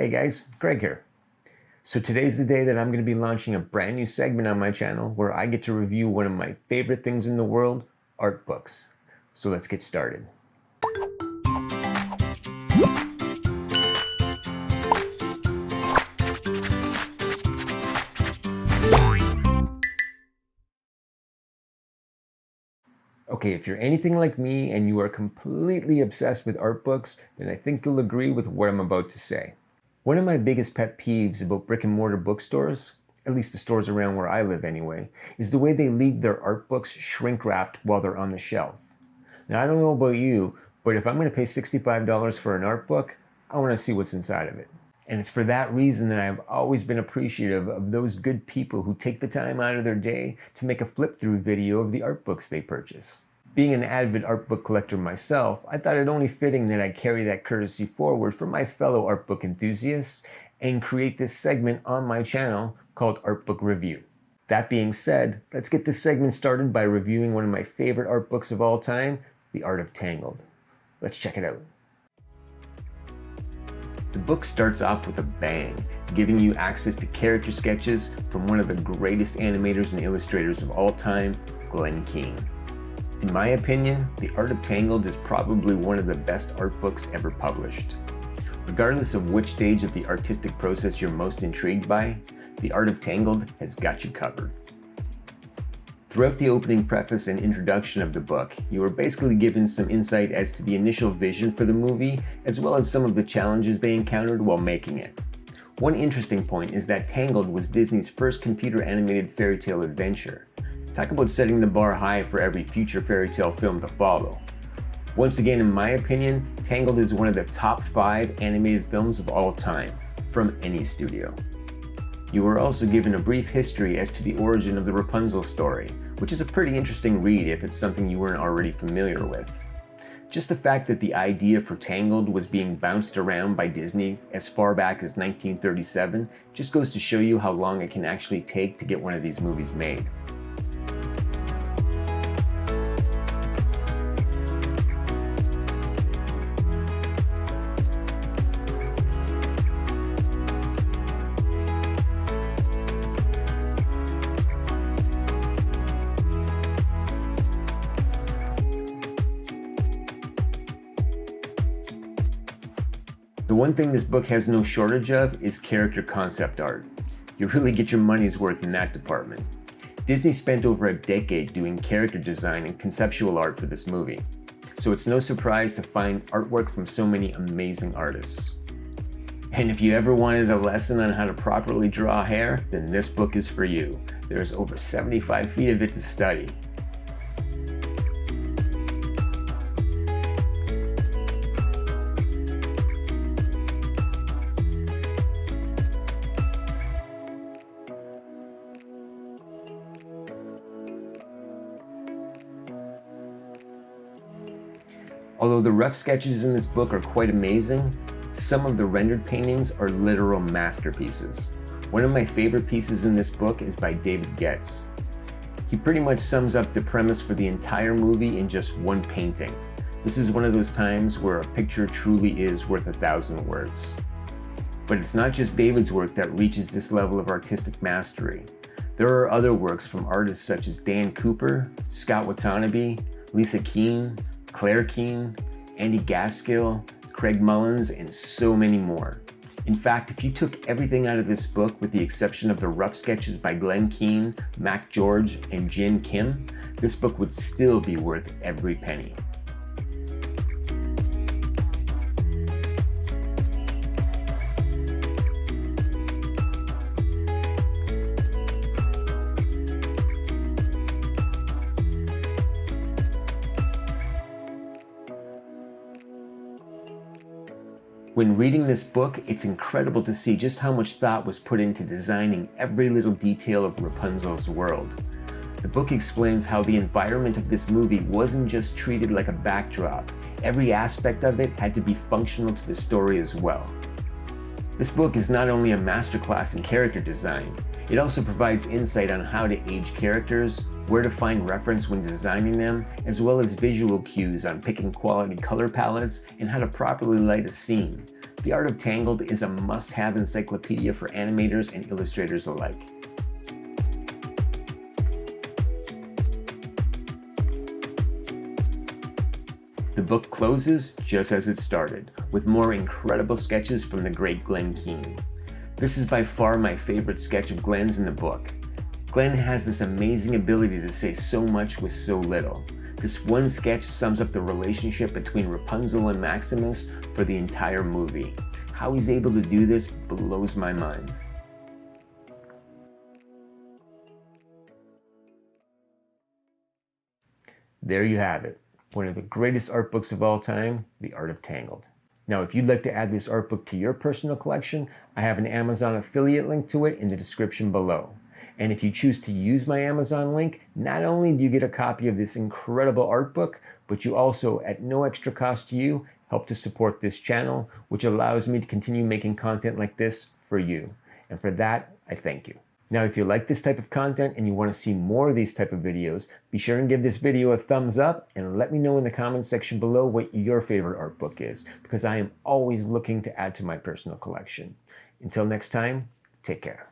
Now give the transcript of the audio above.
Hey guys, Greg here. So today's the day that I'm going to be launching a brand new segment on my channel where I get to review one of my favorite things in the world, art books. So let's get started. Okay, if you're anything like me and you are completely obsessed with art books, then I think you'll agree with what I'm about to say. One of my biggest pet peeves about brick and mortar bookstores, at least the stores around where I live anyway, is the way they leave their art books shrink wrapped while they're on the shelf. Now I don't know about you, but if I'm going to pay $65 for an art book, I want to see what's inside of it. And it's for that reason that I've always been appreciative of those good people who take the time out of their day to make a flip-through video of the art books they purchase. Being an avid art book collector myself, I thought it only fitting that I carry that courtesy forward for my fellow art book enthusiasts and create this segment on my channel called Art Book Review. That being said, let's get this segment started by reviewing one of my favorite art books of all time, The Art of Tangled. Let's check it out. The book starts off with a bang, giving you access to character sketches from one of the greatest animators and illustrators of all time, Glen Keane. In my opinion, The Art of Tangled is probably one of the best art books ever published. Regardless of which stage of the artistic process you're most intrigued by, The Art of Tangled has got you covered. Throughout the opening preface and introduction of the book, you are basically given some insight as to the initial vision for the movie, as well as some of the challenges they encountered while making it. One interesting point is that Tangled was Disney's first computer-animated fairy tale adventure. Talk about setting the bar high for every future fairy tale film to follow. Once again, in my opinion, Tangled is one of the top 5 animated films of all time, from any studio. You are also given a brief history as to the origin of the Rapunzel story, which is a pretty interesting read if it's something you weren't already familiar with. Just the fact that the idea for Tangled was being bounced around by Disney as far back as 1937 just goes to show you how long it can actually take to get one of these movies made. The one thing this book has no shortage of is character concept art. You really get your money's worth in that department. Disney spent over a decade doing character design and conceptual art for this movie, so it's no surprise to find artwork from so many amazing artists. And if you ever wanted a lesson on how to properly draw hair, then this book is for you. There's over 75 feet of it to study. Although the rough sketches in this book are quite amazing, some of the rendered paintings are literal masterpieces. One of my favorite pieces in this book is by David Getz. He pretty much sums up the premise for the entire movie in just one painting. This is one of those times where a picture truly is worth 1,000 words. But it's not just David's work that reaches this level of artistic mastery. There are other works from artists such as Dan Cooper, Scott Watanabe, Lisa Keane, Claire Keane, Andy Gaskill, Craig Mullins, and so many more. In fact, if you took everything out of this book with the exception of the rough sketches by Glen Keane, Mac George, and Jin Kim, this book would still be worth every penny. When reading this book, it's incredible to see just how much thought was put into designing every little detail of Rapunzel's world. The book explains how the environment of this movie wasn't just treated like a backdrop. Every aspect of it had to be functional to the story as well. This book is not only a masterclass in character design, it also provides insight on how to age characters, where to find reference when designing them, as well as visual cues on picking quality color palettes and how to properly light a scene. The Art of Tangled is a must-have encyclopedia for animators and illustrators alike. The book closes just as it started, with more incredible sketches from the great Glen Keane. This is by far my favorite sketch of Glen's in the book. Glen has this amazing ability to say so much with so little. This one sketch sums up the relationship between Rapunzel and Maximus for the entire movie. How he's able to do this blows my mind. There you have it. One of the greatest art books of all time, The Art of Tangled. Now, if you'd like to add this art book to your personal collection, I have an Amazon affiliate link to it in the description below. And if you choose to use my Amazon link, not only do you get a copy of this incredible art book, but you also, at no extra cost to you, help to support this channel, which allows me to continue making content like this for you. And for that, I thank you. Now, if you like this type of content and you want to see more of these type of videos, be sure and give this video a thumbs up and let me know in the comments section below what your favorite art book is, because I am always looking to add to my personal collection. Until next time, take care.